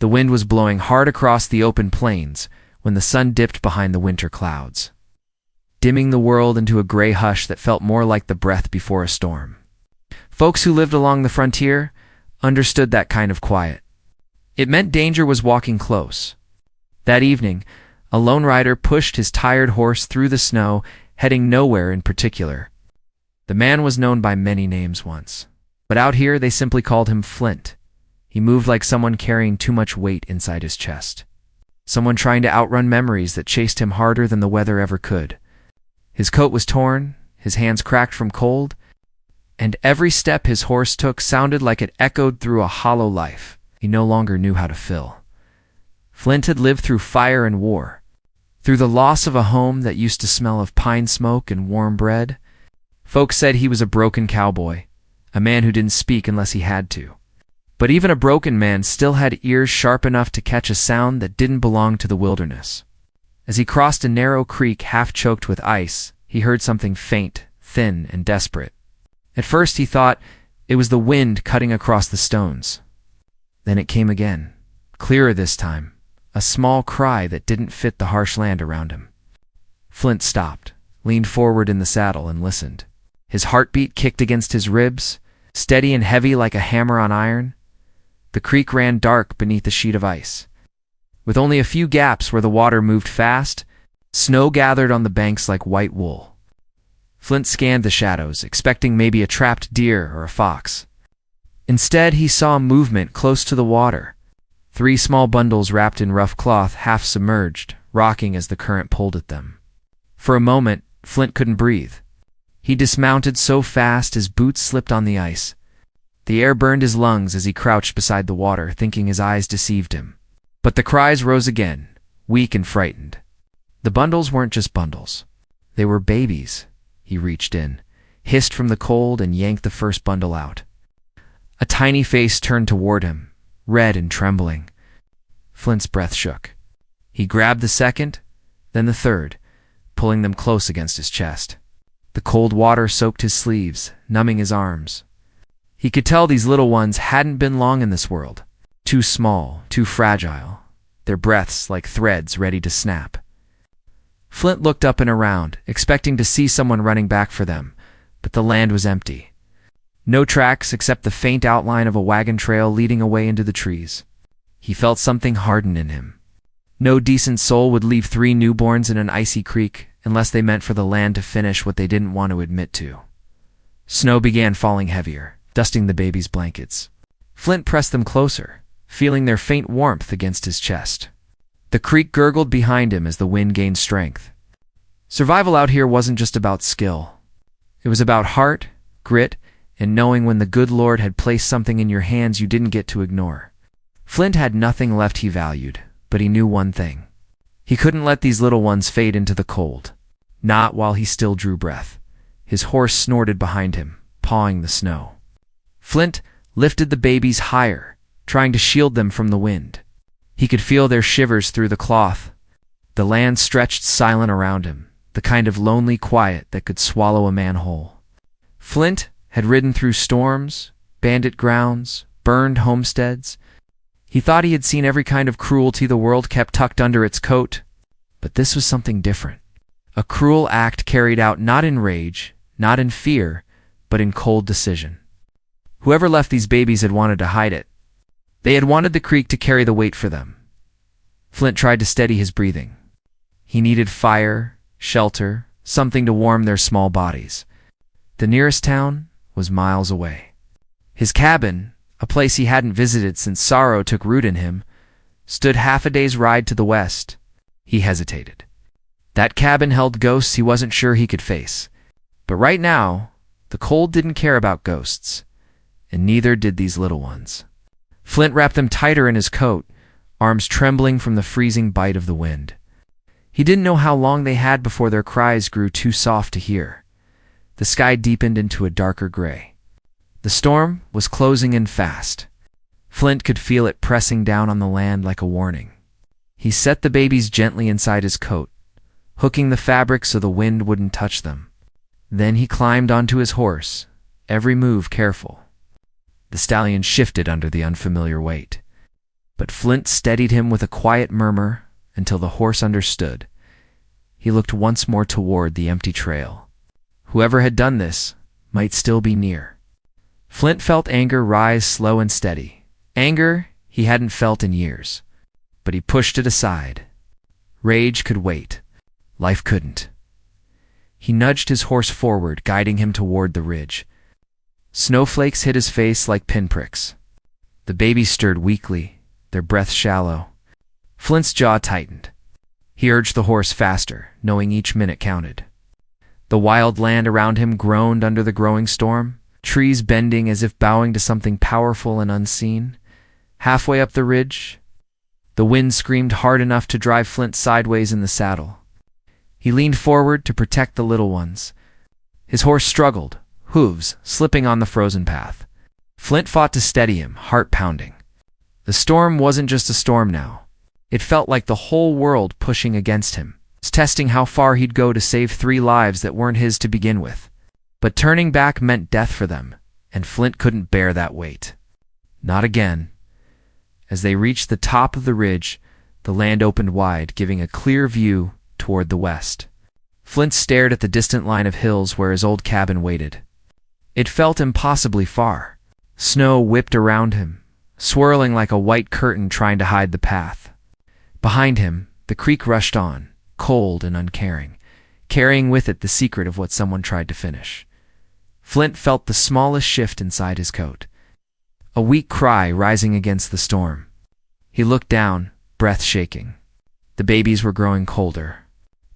The wind was blowing hard across the open plains when the sun dipped behind the winter clouds, dimming the world into a gray hush that felt more like the breath before a storm. Folks who lived along the frontier understood that kind of quiet. It meant danger was walking close. That evening, a lone rider pushed his tired horse through the snow, heading nowhere in particular. The man was known by many names once, but out here they simply called him Flint. He moved like someone carrying too much weight inside his chest. Someone trying to outrun memories that chased him harder than the weather ever could. His coat was torn, his hands cracked from cold, and every step his horse took sounded like it echoed through a hollow life he no longer knew how to fill. Flint had lived through fire and war, through the loss of a home that used to smell of pine smoke and warm bread. Folks said he was a broken cowboy, a man who didn't speak unless he had to. But even a broken man still had ears sharp enough to catch a sound that didn't belong to the wilderness. As he crossed a narrow creek half-choked with ice, he heard something faint, thin, and desperate. At first he thought it was the wind cutting across the stones. Then it came again, clearer this time, a small cry that didn't fit the harsh land around him. Flint stopped, leaned forward in the saddle, and listened. His heartbeat kicked against his ribs, steady and heavy like a hammer on iron. The creek ran dark beneath a sheet of ice. With only a few gaps where the water moved fast, snow gathered on the banks like white wool. Flint scanned the shadows, expecting maybe a trapped deer or a fox. Instead, he saw movement close to the water. 3 small bundles wrapped in rough cloth, half submerged, rocking as the current pulled at them. For a moment, Flint couldn't breathe. He dismounted so fast his boots slipped on the ice. The air burned his lungs as he crouched beside the water, thinking his eyes deceived him. But the cries rose again, weak and frightened. The bundles weren't just bundles. They were babies. He reached in, hissed from the cold, and yanked the first bundle out. A tiny face turned toward him, red and trembling. Flint's breath shook. He grabbed the second, then the third, pulling them close against his chest. The cold water soaked his sleeves, numbing his arms. He could tell these little ones hadn't been long in this world. Too small, too fragile, their breaths like threads ready to snap. Flint looked up and around, expecting to see someone running back for them, but the land was empty. No tracks except the faint outline of a wagon trail leading away into the trees. He felt something harden in him. No decent soul would leave 3 newborns in an icy creek unless they meant for the land to finish what they didn't want to admit to. Snow began falling heavier, dusting the baby's blankets. Flint pressed them closer, feeling their faint warmth against his chest. The creek gurgled behind him as the wind gained strength. Survival out here wasn't just about skill. It was about heart, grit, and knowing when the good Lord had placed something in your hands you didn't get to ignore. Flint had nothing left he valued, but he knew one thing. He couldn't let these little ones fade into the cold. Not while he still drew breath. His horse snorted behind him, pawing the snow. Flint lifted the babies higher, trying to shield them from the wind. He could feel their shivers through the cloth. The land stretched silent around him, the kind of lonely quiet that could swallow a man whole. Flint had ridden through storms, bandit grounds, burned homesteads. He thought he had seen every kind of cruelty the world kept tucked under its coat. But this was something different. A cruel act carried out not in rage, not in fear, but in cold decision. Whoever left these babies had wanted to hide it. They had wanted the creek to carry the weight for them. Flint tried to steady his breathing. He needed fire, shelter, something to warm their small bodies. The nearest town was miles away. His cabin, a place he hadn't visited since sorrow took root in him, stood half a day's ride to the west. He hesitated. That cabin held ghosts he wasn't sure he could face. But right now, the cold didn't care about ghosts, and neither did these little ones. Flint wrapped them tighter in his coat, arms trembling from the freezing bite of the wind. He didn't know how long they had before their cries grew too soft to hear. The sky deepened into a darker gray. The storm was closing in fast. Flint could feel it pressing down on the land like a warning. He set the babies gently inside his coat, hooking the fabric so the wind wouldn't touch them. Then he climbed onto his horse, every move careful. The stallion shifted under the unfamiliar weight. But Flint steadied him with a quiet murmur until the horse understood. He looked once more toward the empty trail. Whoever had done this might still be near. Flint felt anger rise slow and steady. Anger he hadn't felt in years. But he pushed it aside. Rage could wait. Life couldn't. He nudged his horse forward, guiding him toward the ridge. Snowflakes hit his face like pinpricks. The babies stirred weakly, their breath shallow. Flint's jaw tightened. He urged the horse faster, knowing each minute counted. The wild land around him groaned under the growing storm, trees bending as if bowing to something powerful and unseen. Halfway up the ridge, the wind screamed hard enough to drive Flint sideways in the saddle. He leaned forward to protect the little ones. His horse struggled, hooves slipping on the frozen path. Flint fought to steady him, heart pounding. The storm wasn't just a storm now. It felt like the whole world pushing against him, testing how far he'd go to save 3 lives that weren't his to begin with. But turning back meant death for them, and Flint couldn't bear that weight. Not again. As they reached the top of the ridge, the land opened wide, giving a clear view toward the west. Flint stared at the distant line of hills where his old cabin waited. It felt impossibly far. Snow whipped around him, swirling like a white curtain trying to hide the path. Behind him, the creek rushed on, cold and uncaring, carrying with it the secret of what someone tried to finish. Flint felt the smallest shift inside his coat. A weak cry rising against the storm. He looked down, breath shaking. The babies were growing colder.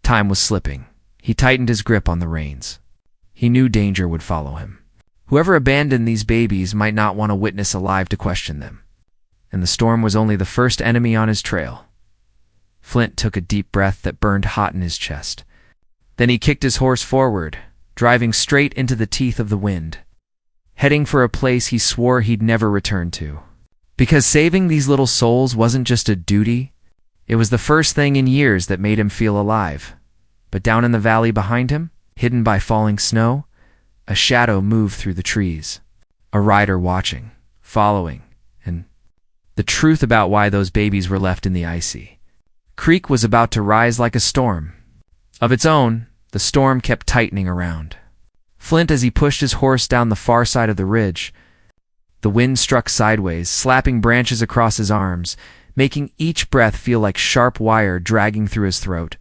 Time was slipping. He tightened his grip on the reins. He knew danger would follow him. Whoever abandoned these babies might not want a witness alive to question them. And the storm was only the first enemy on his trail. Flint took a deep breath that burned hot in his chest. Then he kicked his horse forward, driving straight into the teeth of the wind, heading for a place he swore he'd never return to. Because saving these little souls wasn't just a duty, it was the first thing in years that made him feel alive. But down in the valley behind him, hidden by falling snow, a shadow moved through the trees. A rider watching, following, and the truth about why those babies were left in the icy creek was about to rise like a storm. Of its own, the storm kept tightening around Flint as he pushed his horse down the far side of the ridge. The wind struck sideways, slapping branches across his arms, making each breath feel like sharp wire dragging through his throat.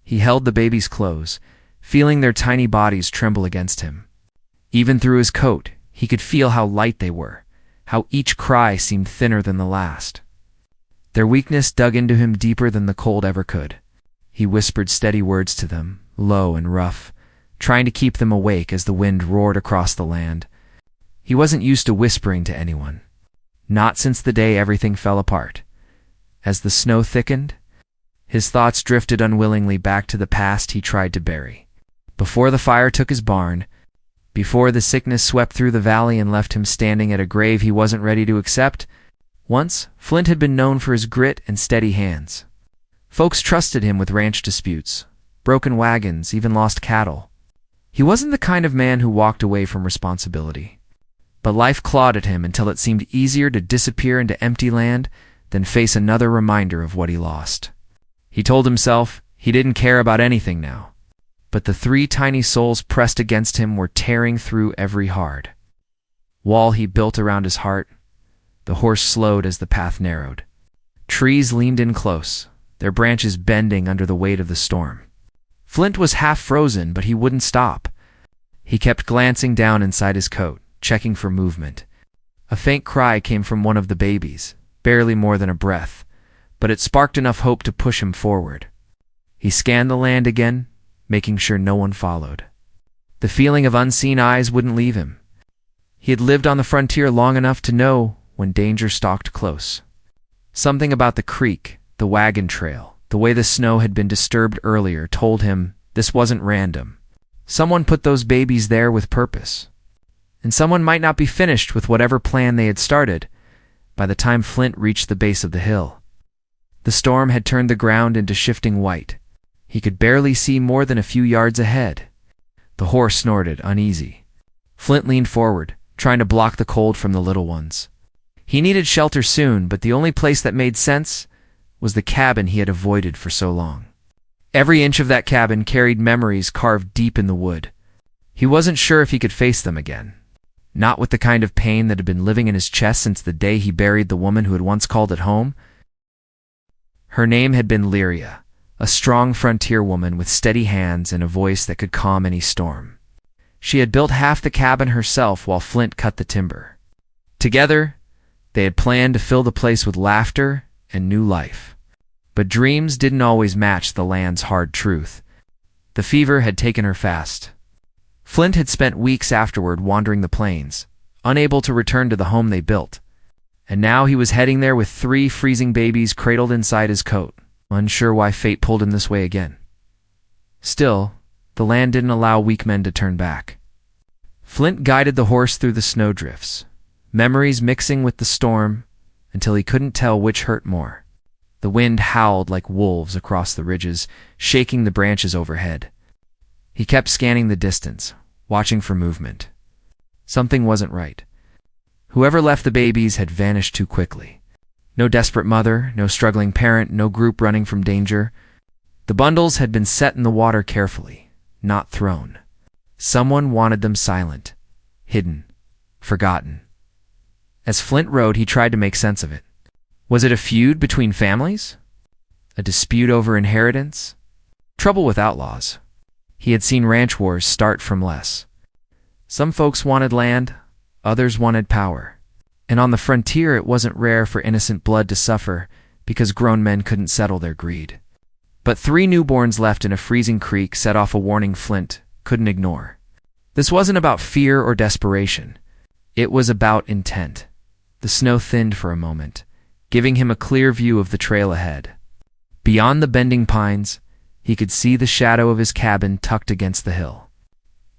He held the babies close, feeling their tiny bodies tremble against him. Even through his coat, he could feel how light they were, how each cry seemed thinner than the last. Their weakness dug into him deeper than the cold ever could. He whispered steady words to them, low and rough, trying to keep them awake as the wind roared across the land. He wasn't used to whispering to anyone. Not since the day everything fell apart. As the snow thickened, his thoughts drifted unwillingly back to the past he tried to bury. Before the fire took his barn, before the sickness swept through the valley and left him standing at a grave he wasn't ready to accept, once Flint had been known for his grit and steady hands. Folks trusted him with ranch disputes, broken wagons, even lost cattle. He wasn't the kind of man who walked away from responsibility. But life clawed at him until it seemed easier to disappear into empty land than face another reminder of what he lost. He told himself he didn't care about anything now. But the 3 tiny souls pressed against him were tearing through every hard wall he built around his heart. The horse slowed as the path narrowed. Trees leaned in close, their branches bending under the weight of the storm. Flint was half frozen, but he wouldn't stop. He kept glancing down inside his coat, checking for movement. A faint cry came from one of the babies, barely more than a breath, but it sparked enough hope to push him forward. He scanned the land again, making sure no one followed. The feeling of unseen eyes wouldn't leave him. He had lived on the frontier long enough to know when danger stalked close. Something about the creek, the wagon trail, the way the snow had been disturbed earlier told him this wasn't random. Someone put those babies there with purpose. And someone might not be finished with whatever plan they had started by the time Flint reached the base of the hill. The storm had turned the ground into shifting white. He could barely see more than a few yards ahead. The horse snorted, uneasy. Flint leaned forward, trying to block the cold from the little ones. He needed shelter soon, but the only place that made sense was the cabin he had avoided for so long. Every inch of that cabin carried memories carved deep in the wood. He wasn't sure if he could face them again. Not with the kind of pain that had been living in his chest since the day he buried the woman who had once called it home. Her name had been Lyria, a strong frontier woman with steady hands and a voice that could calm any storm. She had built half the cabin herself while Flint cut the timber. Together, they had planned to fill the place with laughter and new life. But dreams didn't always match the land's hard truth. The fever had taken her fast. Flint had spent weeks afterward wandering the plains, unable to return to the home they built. And now he was heading there with 3 freezing babies cradled inside his coat, unsure why fate pulled him this way again. Still, the land didn't allow weak men to turn back. Flint guided the horse through the snowdrifts, memories mixing with the storm until he couldn't tell which hurt more. The wind howled like wolves across the ridges, shaking the branches overhead. He kept scanning the distance, watching for movement. Something wasn't right. Whoever left the babies had vanished too quickly. No desperate mother, no struggling parent, no group running from danger. The bundles had been set in the water carefully, not thrown. Someone wanted them silent, hidden, forgotten. As Flint rode, he tried to make sense of it. Was it a feud between families? A dispute over inheritance? Trouble with outlaws? He had seen ranch wars start from less. Some folks wanted land, others wanted power. And on the frontier it wasn't rare for innocent blood to suffer because grown men couldn't settle their greed. But 3 newborns left in a freezing creek set off a warning Flint couldn't ignore. This wasn't about fear or desperation. It was about intent. The snow thinned for a moment, giving him a clear view of the trail ahead. Beyond the bending pines, he could see the shadow of his cabin tucked against the hill.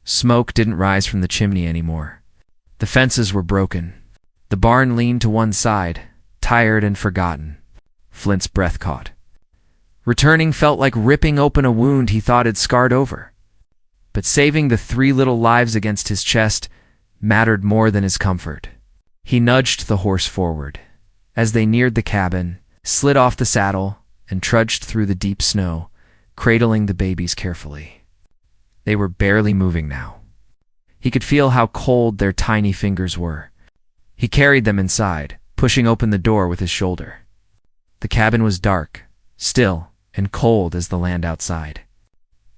Smoke didn't rise from the chimney anymore. The fences were broken. The barn leaned to one side, tired and forgotten. Flint's breath caught. Returning felt like ripping open a wound he thought had scarred over. But saving the 3 little lives against his chest mattered more than his comfort. He nudged the horse forward. As they neared the cabin, slid off the saddle, and trudged through the deep snow, cradling the babies carefully. They were barely moving now. He could feel how cold their tiny fingers were. He carried them inside, pushing open the door with his shoulder. The cabin was dark, still, and cold as the land outside.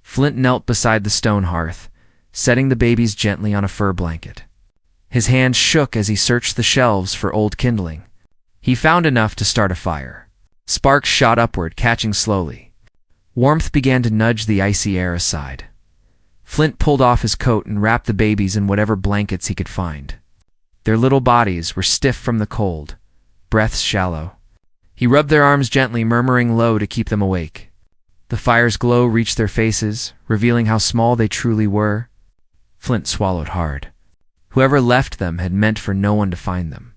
Flint knelt beside the stone hearth, setting the babies gently on a fur blanket. His hands shook as he searched the shelves for old kindling. He found enough to start a fire. Sparks shot upward, catching slowly. Warmth began to nudge the icy air aside. Flint pulled off his coat and wrapped the babies in whatever blankets he could find. Their little bodies were stiff from the cold, breaths shallow. He rubbed their arms gently, murmuring low to keep them awake. The fire's glow reached their faces, revealing how small they truly were. Flint swallowed hard. Whoever left them had meant for no one to find them.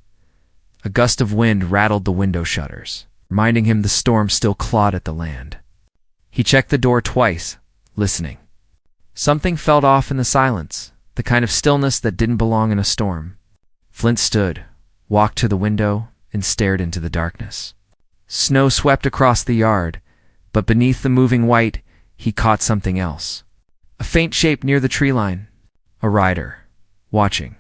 A gust of wind rattled the window shutters, reminding him the storm still clawed at the land. He checked the door twice, listening. Something felt off in the silence, the kind of stillness that didn't belong in a storm. Flint stood, walked to the window, and stared into the darkness. Snow swept across the yard, but beneath the moving white, he caught something else. A faint shape near the tree line. A rider, watching.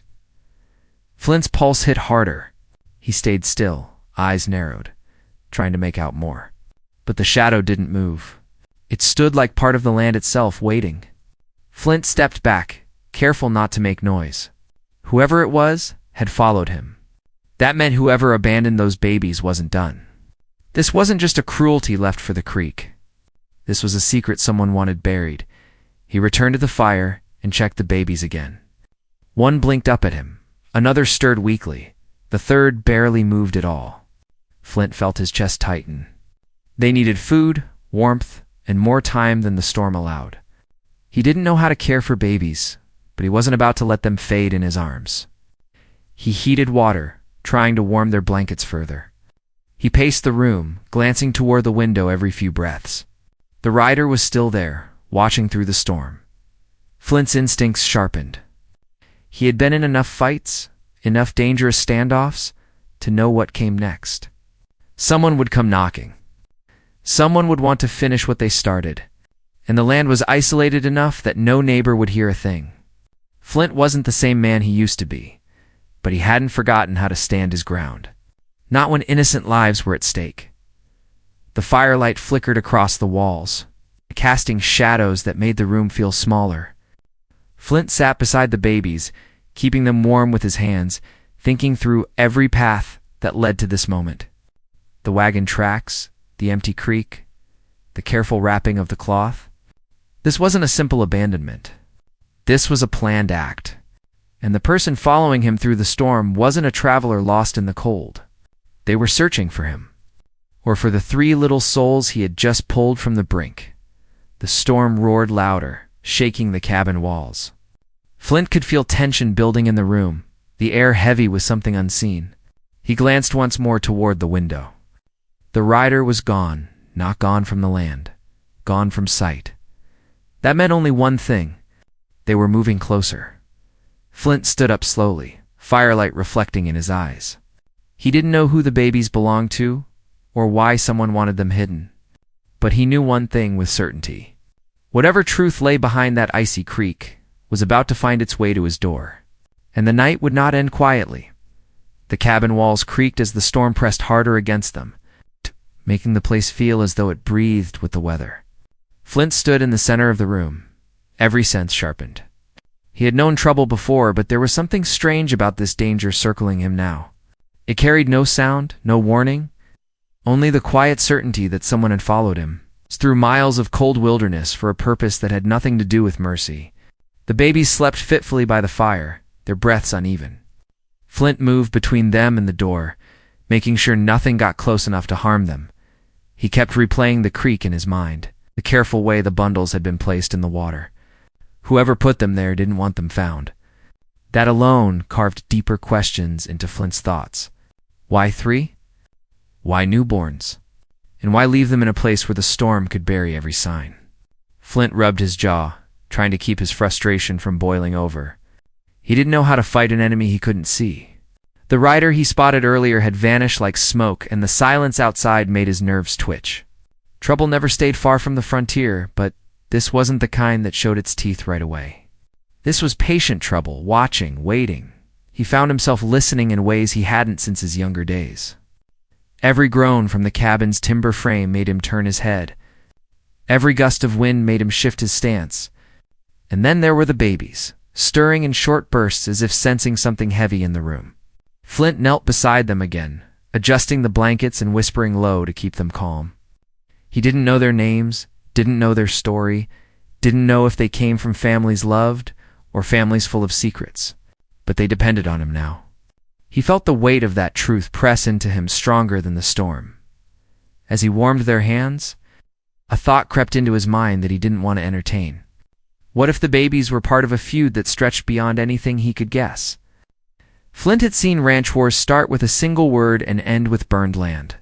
Flint's pulse hit harder. He stayed still, eyes narrowed, trying to make out more. But the shadow didn't move. It stood like part of the land itself, waiting. Flint stepped back, careful not to make noise. Whoever it was had followed him. That meant whoever abandoned those babies wasn't done. This wasn't just a cruelty left for the creek. This was a secret someone wanted buried. He returned to the fire and checked the babies again. One blinked up at him. Another stirred weakly. The third barely moved at all. Flint felt his chest tighten. They needed food, warmth, and more time than the storm allowed. He didn't know how to care for babies, but he wasn't about to let them fade in his arms. He heated water, trying to warm their blankets further. He paced the room, glancing toward the window every few breaths. The rider was still there, watching through the storm. Flint's instincts sharpened. He had been in enough fights, enough dangerous standoffs, to know what came next. Someone would come knocking. Someone would want to finish what they started, and the land was isolated enough that no neighbor would hear a thing. Flint wasn't the same man he used to be, but he hadn't forgotten how to stand his ground. Not when innocent lives were at stake. The firelight flickered across the walls, casting shadows that made the room feel smaller. Flint sat beside the babies, keeping them warm with his hands, thinking through every path that led to this moment. The wagon tracks, the empty creek, the careful wrapping of the cloth. This wasn't a simple abandonment. This was a planned act, and the person following him through the storm wasn't a traveler lost in the cold. They were searching for him, or for the 3 little souls he had just pulled from the brink. The storm roared louder, shaking the cabin walls. Flint could feel tension building in the room, the air heavy with something unseen. He glanced once more toward the window. The rider was gone, not gone from the land, gone from sight. That meant only one thing. They were moving closer. Flint stood up slowly, firelight reflecting in his eyes. He didn't know who the babies belonged to, or why someone wanted them hidden. But he knew one thing with certainty. Whatever truth lay behind that icy creek was about to find its way to his door. And the night would not end quietly. The cabin walls creaked as the storm pressed harder against them, making the place feel as though it breathed with the weather. Flint stood in the center of the room, every sense sharpened. He had known trouble before, but there was something strange about this danger circling him now. It carried no sound, no warning, only the quiet certainty that someone had followed him through miles of cold wilderness for a purpose that had nothing to do with mercy. The babies slept fitfully by the fire, their breaths uneven. Flint moved between them and the door, making sure nothing got close enough to harm them. He kept replaying the creek in his mind, the careful way the bundles had been placed in the water. Whoever put them there didn't want them found. That alone carved deeper questions into Flint's thoughts. Why 3? Why newborns? And why leave them in a place where the storm could bury every sign? Flint rubbed his jaw, trying to keep his frustration from boiling over. He didn't know how to fight an enemy he couldn't see. The rider he spotted earlier had vanished like smoke, and the silence outside made his nerves twitch. Trouble never stayed far from the frontier, but this wasn't the kind that showed its teeth right away. This was patient trouble, watching, waiting. He found himself listening in ways he hadn't since his younger days. Every groan from the cabin's timber frame made him turn his head. Every gust of wind made him shift his stance. And then there were the babies, stirring in short bursts as if sensing something heavy in the room. Flint knelt beside them again, adjusting the blankets and whispering low to keep them calm. He didn't know their names, didn't know their story, didn't know if they came from families loved or families full of secrets, but they depended on him now. He felt the weight of that truth press into him stronger than the storm. As he warmed their hands, a thought crept into his mind that he didn't want to entertain. What if the babies were part of a feud that stretched beyond anything he could guess? Flint had seen ranch wars start with a single word and end with burned land.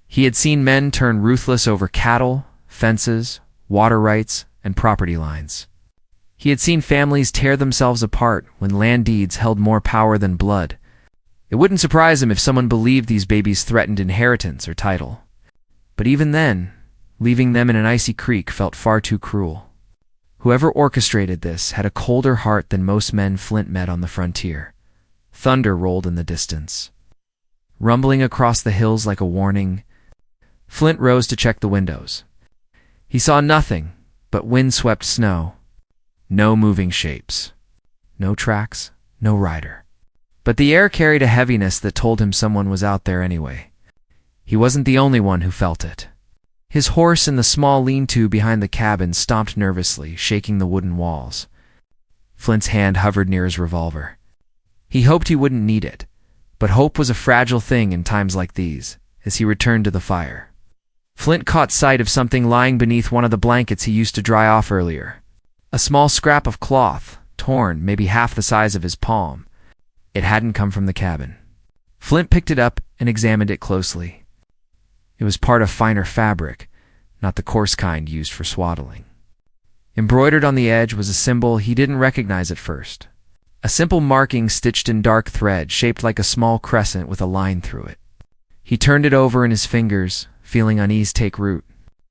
He had seen men turn ruthless over cattle, fences, water rights, and property lines. He had seen families tear themselves apart when land deeds held more power than blood. It wouldn't surprise him if someone believed these babies threatened inheritance or title. But even then, leaving them in an icy creek felt far too cruel. Whoever orchestrated this had a colder heart than most men Flint met on the frontier. Thunder rolled in the distance, rumbling across the hills like a warning. Flint rose to check the windows. He saw nothing but wind-swept snow. No moving shapes. No tracks, no rider. But the air carried a heaviness that told him someone was out there anyway. He wasn't the only one who felt it. His horse in the small lean-to behind the cabin stomped nervously, shaking the wooden walls. Flint's hand hovered near his revolver. He hoped he wouldn't need it, but hope was a fragile thing in times like these, as he returned to the fire. Flint caught sight of something lying beneath one of the blankets he used to dry off earlier. A small scrap of cloth, torn, maybe half the size of his palm. It hadn't come from the cabin. Flint picked it up and examined it closely. It was part of finer fabric, not the coarse kind used for swaddling. Embroidered on the edge was a symbol he didn't recognize at first. A simple marking stitched in dark thread, shaped like a small crescent with a line through it. He turned it over in his fingers, feeling unease take root.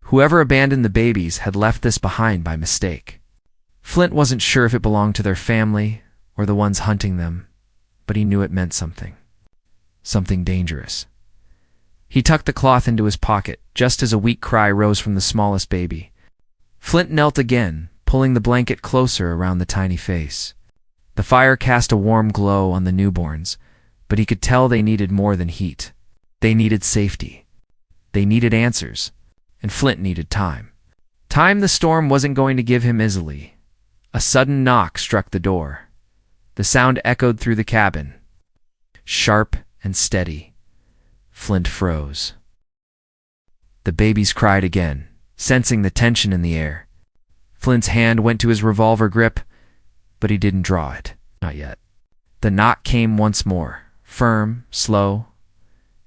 Whoever abandoned the babies had left this behind by mistake. Flint wasn't sure if it belonged to their family or the ones hunting them, but he knew it meant something. Something dangerous. He tucked the cloth into his pocket, just as a weak cry rose from the smallest baby. Flint knelt again, pulling the blanket closer around the tiny face. The fire cast a warm glow on the newborns, but he could tell they needed more than heat. They needed safety. They needed answers, and Flint needed time. Time the storm wasn't going to give him easily. A sudden knock struck the door. The sound echoed through the cabin. Sharp and steady. Flint froze. The babies cried again, sensing the tension in the air. Flint's hand went to his revolver grip, but he didn't draw it. Not yet. The knock came once more, firm, slow,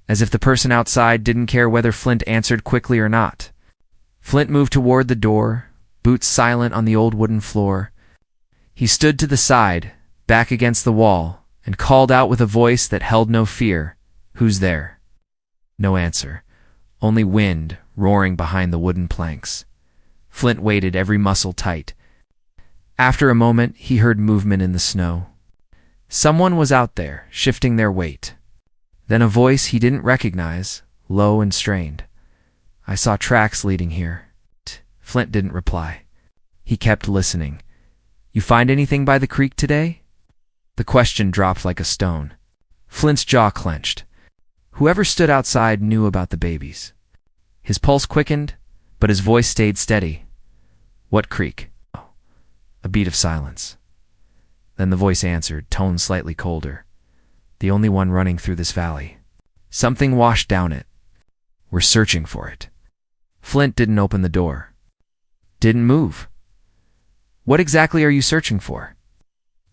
as if the person outside didn't care whether Flint answered quickly or not. Flint moved toward the door, boots silent on the old wooden floor. He stood to the side, back against the wall, and called out with a voice that held no fear, "Who's there?" No answer, only wind roaring behind the wooden planks. Flint waited, every muscle tight. After a moment, he heard movement in the snow. Someone was out there, shifting their weight. Then a voice he didn't recognize, low and strained. "I saw tracks leading here." Flint didn't reply. He kept listening. "You find anything by the creek today?" The question dropped like a stone. Flint's jaw clenched. Whoever stood outside knew about the babies. His pulse quickened, but his voice stayed steady. "What creek?" A beat of silence. Then the voice answered, tone slightly colder. "The only one running through this valley. Something washed down it. We're searching for it." Flint didn't open the door. Didn't move. "What exactly are you searching for?"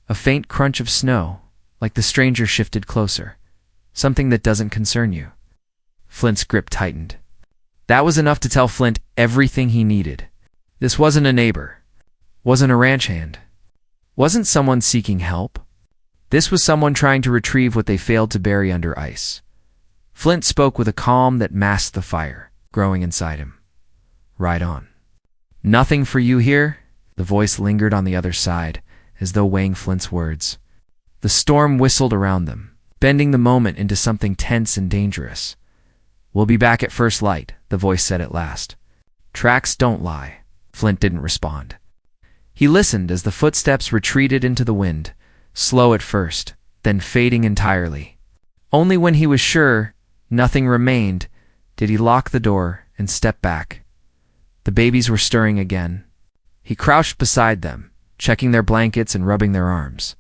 A faint crunch of snow, like the stranger shifted closer. "Something that doesn't concern you." Flint's grip tightened. That was enough to tell Flint everything he needed. This wasn't a neighbor. Wasn't a ranch hand. Wasn't someone seeking help. This was someone trying to retrieve what they failed to bury under ice. Flint spoke with a calm that masked the fire growing inside him. "Right on." "Nothing for you here?" The voice lingered on the other side, as though weighing Flint's words. The storm whistled around them, bending the moment into something tense and dangerous. "We'll be back at first light," the voice said at last. "Tracks don't lie." Flint didn't respond. He listened as the footsteps retreated into the wind, slow at first, then fading entirely. Only when he was sure nothing remained did he lock the door and step back. The babies were stirring again. He crouched beside them, checking their blankets and rubbing their arms.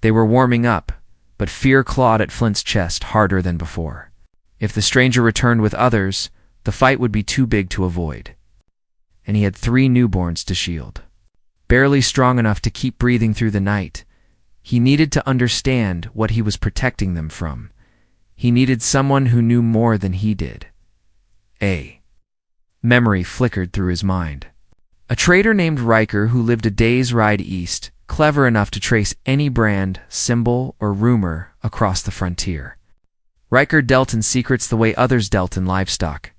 They were warming up, but fear clawed at Flint's chest harder than before. If the stranger returned with others, the fight would be too big to avoid. And he had 3 newborns to shield. Barely strong enough to keep breathing through the night, he needed to understand what he was protecting them from. He needed someone who knew more than he did. Memory flickered through his mind. A trader named Riker who lived a day's ride east, clever enough to trace any brand, symbol, or rumor across the frontier. Riker dealt in secrets the way others dealt in livestock.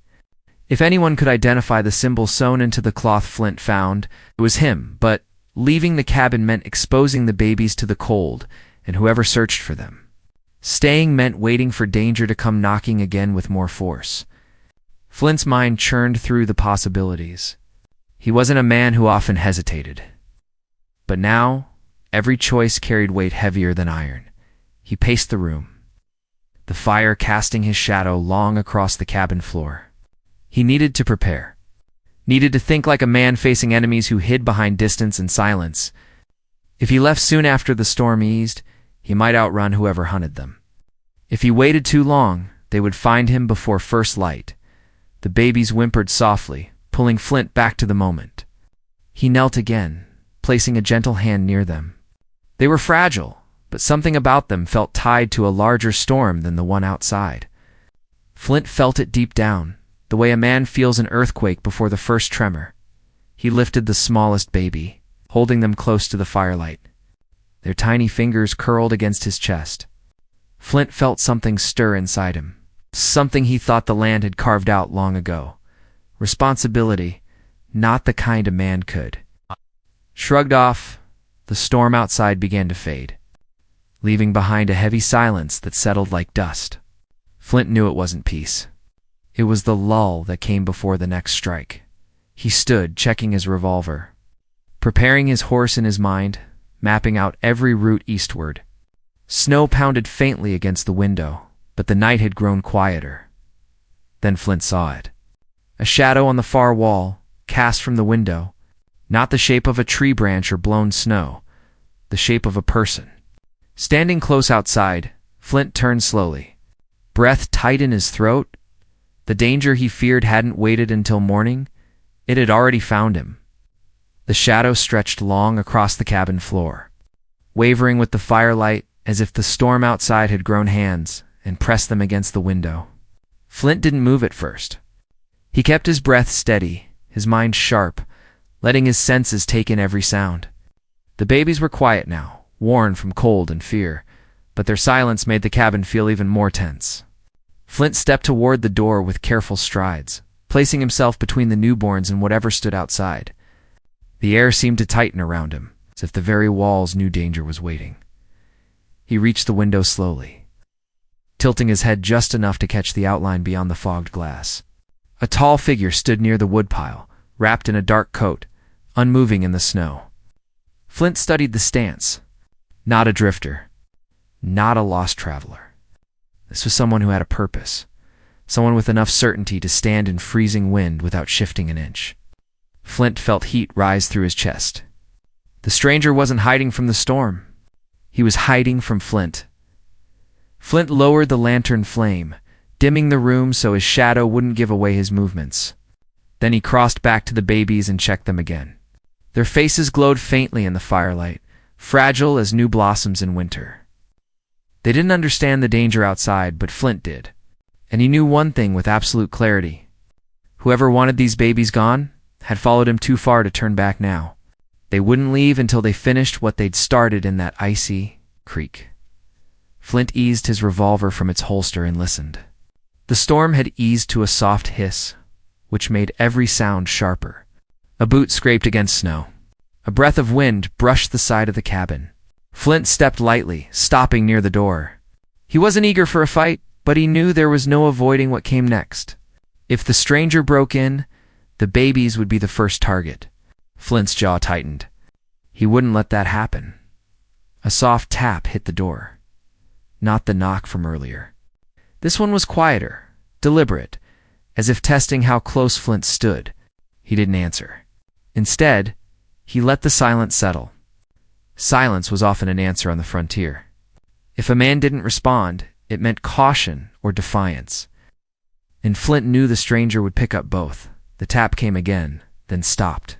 If anyone could identify the symbol sewn into the cloth Flint found, it was him, but leaving the cabin meant exposing the babies to the cold and whoever searched for them. Staying meant waiting for danger to come knocking again with more force. Flint's mind churned through the possibilities. He wasn't a man who often hesitated. But now, every choice carried weight heavier than iron. He paced the room, the fire casting his shadow long across the cabin floor. He needed to prepare. Needed to think like a man facing enemies who hid behind distance and silence. If he left soon after the storm eased, he might outrun whoever hunted them. If he waited too long, they would find him before first light. The babies whimpered softly, pulling Flint back to the moment. He knelt again, placing a gentle hand near them. They were fragile, but something about them felt tied to a larger storm than the one outside. Flint felt it deep down, the way a man feels an earthquake before the first tremor. He lifted the smallest baby, holding them close to the firelight. their tiny fingers curled against his chest. Flint felt something stir inside him, something he thought the land had carved out long ago. Responsibility, not the kind a man could. Shrugged off, the storm outside began to fade, leaving behind a heavy silence that settled like dust. Flint knew it wasn't peace. It was the lull that came before the next strike. He stood, checking his revolver, preparing his horse in his mind, mapping out every route eastward. Snow pounded faintly against the window, but the night had grown quieter. Then Flint saw it. A shadow on the far wall, cast from the window, not the shape of a tree branch or blown snow, the shape of a person. Standing close outside, Flint turned slowly, breath tight in his throat. The danger he feared hadn't waited until morning. It had already found him. The shadow stretched long across the cabin floor, wavering with the firelight as if the storm outside had grown hands and pressed them against the window. Flint didn't move at first. He kept his breath steady, his mind sharp, letting his senses take in every sound. The babies were quiet now, worn from cold and fear, but their silence made the cabin feel even more tense. Flint stepped toward the door with careful strides, placing himself between the newborns and whatever stood outside. The air seemed to tighten around him, as if the very walls knew danger was waiting. He reached the window slowly, tilting his head just enough to catch the outline beyond the fogged glass. A tall figure stood near the woodpile, wrapped in a dark coat, unmoving in the snow. Flint studied the stance. Not a drifter, not a lost traveler. This was someone who had a purpose, someone with enough certainty to stand in freezing wind without shifting an inch. Flint felt heat rise through his chest. The stranger wasn't hiding from the storm. He was hiding from Flint. Flint lowered the lantern flame, dimming the room so his shadow wouldn't give away his movements. Then he crossed back to the babies and checked them again. Their faces glowed faintly in the firelight, fragile as new blossoms in winter. They didn't understand the danger outside, but Flint did. And he knew one thing with absolute clarity. Whoever wanted these babies gone had followed him too far to turn back now. They wouldn't leave until they finished what they'd started in that icy creek. Flint eased his revolver from its holster and listened. The storm had eased to a soft hiss, which made every sound sharper. A boot scraped against snow. A breath of wind brushed the side of the cabin. Flint stepped lightly, stopping near the door. He wasn't eager for a fight, but he knew there was no avoiding what came next. If the stranger broke in, the babies would be the first target. Flint's jaw tightened. He wouldn't let that happen. A soft tap hit the door. Not the knock from earlier. This one was quieter, deliberate, as if testing how close Flint stood. He didn't answer. Instead, he let the silence settle. Silence was often an answer on the frontier. If a man didn't respond, it meant caution or defiance. And Flint knew the stranger would pick up both. The tap came again, then stopped.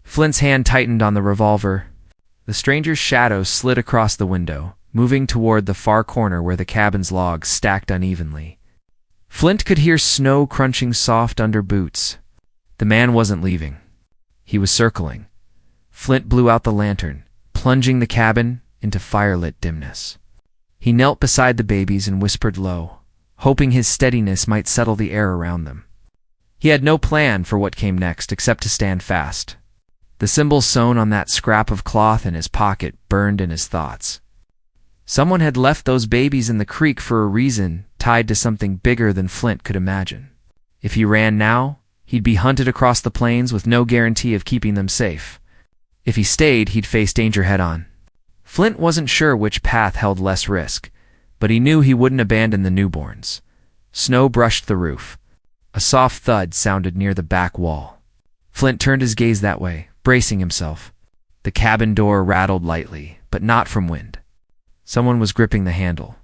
Flint's hand tightened on the revolver. The stranger's shadow slid across the window, moving toward the far corner where the cabin's logs stacked unevenly. Flint could hear snow crunching soft under boots. The man wasn't leaving. He was circling. Flint blew out the lantern, plunging the cabin into firelit dimness. He knelt beside the babies and whispered low, hoping his steadiness might settle the air around them. He had no plan for what came next except to stand fast. The symbol sewn on that scrap of cloth in his pocket burned in his thoughts. Someone had left those babies in the creek for a reason tied to something bigger than Flint could imagine. If he ran now, he'd be hunted across the plains with no guarantee of keeping them safe. If he stayed, he'd face danger head-on. Flint wasn't sure which path held less risk, but he knew he wouldn't abandon the newborns. Snow brushed the roof. A soft thud sounded near the back wall. Flint turned his gaze that way, bracing himself. The cabin door rattled lightly, but not from wind. Someone was gripping the handle.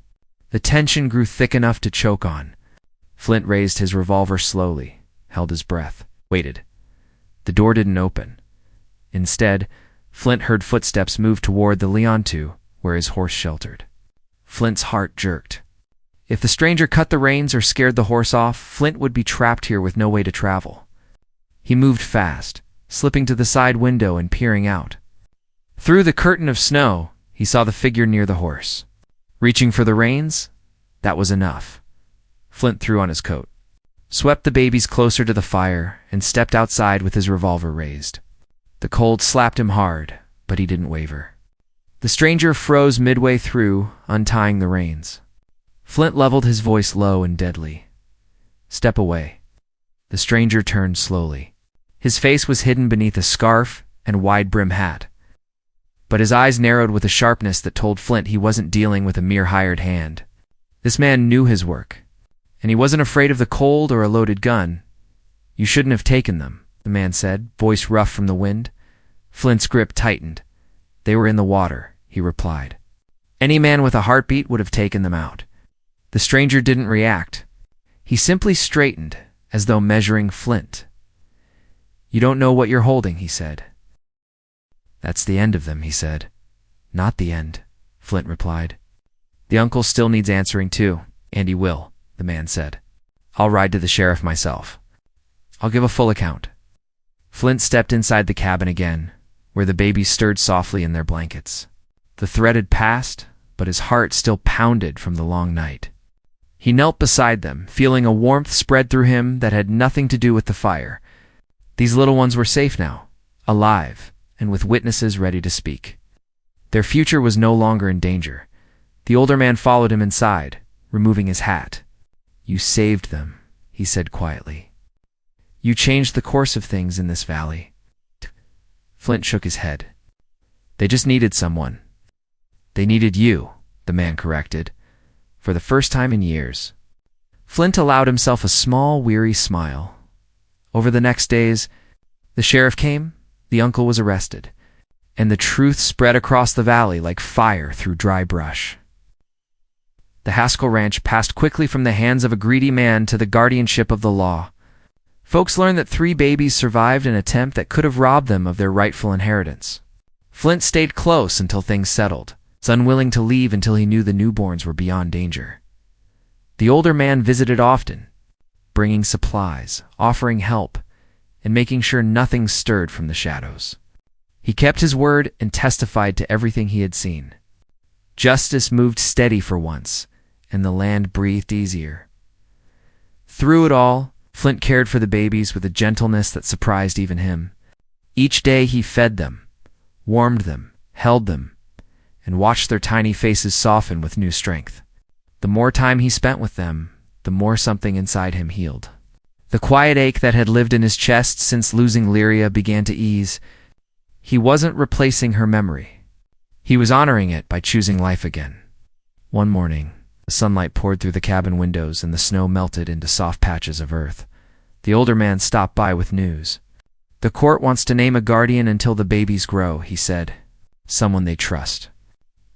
The tension grew thick enough to choke on. Flint raised his revolver slowly, held his breath, waited. The door didn't open. Instead, Flint heard footsteps move toward the lean-to where his horse sheltered. Flint's heart jerked. If the stranger cut the reins or scared the horse off, Flint would be trapped here with no way to travel. He moved fast, slipping to the side window and peering out. Through the curtain of snow, he saw the figure near the horse. Reaching for the reins? That was enough. Flint threw on his coat, swept the babies closer to the fire, and stepped outside with his revolver raised. The cold slapped him hard, but he didn't waver. The stranger froze midway through, untying the reins. Flint leveled his voice low and deadly. "Step away." The stranger turned slowly. His face was hidden beneath a scarf and wide-brim hat, but his eyes narrowed with a sharpness that told Flint he wasn't dealing with a mere hired hand. This man knew his work, and he wasn't afraid of the cold or a loaded gun. "You shouldn't have taken them," the man said, voice rough from the wind. Flint's grip tightened. "They were in the water," he replied. "Any man with a heartbeat would have taken them out." The stranger didn't react. He simply straightened, as though measuring Flint. "You don't know what you're holding," he said. "That's the end of them," he said. "Not the end," Flint replied. "The uncle still needs answering too, and he will," the man said. "I'll ride to the sheriff myself. I'll give a full account." Flint stepped inside the cabin again, where the babies stirred softly in their blankets. The threat had passed, but his heart still pounded from the long night. He knelt beside them, feeling a warmth spread through him that had nothing to do with the fire. These little ones were safe now, alive, and with witnesses ready to speak. Their future was no longer in danger. The older man followed him inside, removing his hat. "You saved them," he said quietly. "You changed the course of things in this valley." Flint shook his head. "They just needed someone." "They needed you," the man corrected, for the first time in years. Flint allowed himself a small, weary smile. Over the next days, the sheriff came, the uncle was arrested, and the truth spread across the valley like fire through dry brush. The Haskell Ranch passed quickly from the hands of a greedy man to the guardianship of the law. Folks learned that 3 babies survived an attempt that could have robbed them of their rightful inheritance. Flint stayed close until things settled, unwilling to leave until he knew the newborns were beyond danger. The older man visited often, bringing supplies, offering help, and making sure nothing stirred from the shadows. He kept his word and testified to everything he had seen. Justice moved steady for once, and the land breathed easier. Through it all, Flint cared for the babies with a gentleness that surprised even him. Each day he fed them, warmed them, held them, and watched their tiny faces soften with new strength. The more time he spent with them, the more something inside him healed. The quiet ache that had lived in his chest since losing Lyria began to ease. He wasn't replacing her memory. He was honoring it by choosing life again. One morning, the sunlight poured through the cabin windows and the snow melted into soft patches of earth. The older man stopped by with news. "The court wants to name a guardian until the babies grow," he said. "Someone they trust.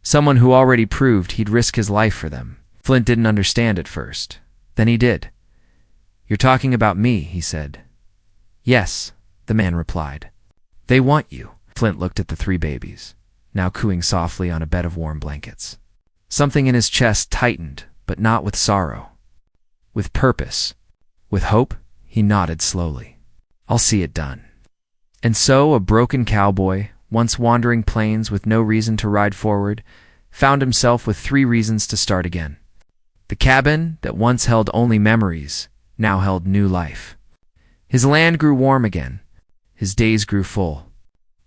Someone who already proved he'd risk his life for them." Flint didn't understand at first. Then he did. "You're talking about me," he said. "Yes," the man replied. "They want you." Flint looked at the 3 babies, now cooing softly on a bed of warm blankets. Something in his chest tightened, but not with sorrow. With purpose, with hope, he nodded slowly. "I'll see it done." And so a broken cowboy, once wandering plains with no reason to ride forward, found himself with 3 reasons to start again. The cabin that once held only memories now held new life. His land grew warm again. His days grew full.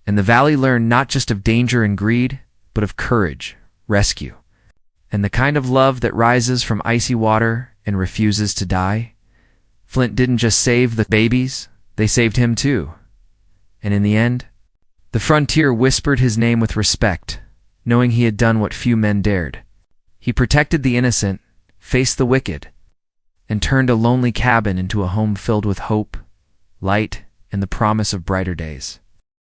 And the valley learned not just of danger and greed, but of courage, rescue, and the kind of love that rises from icy water and refuses to die. Flint didn't just save the babies, they saved him too. And in the end, the frontier whispered his name with respect, knowing he had done what few men dared. He protected the innocent, faced the wicked, and turned a lonely cabin into a home filled with hope, light, and the promise of brighter days.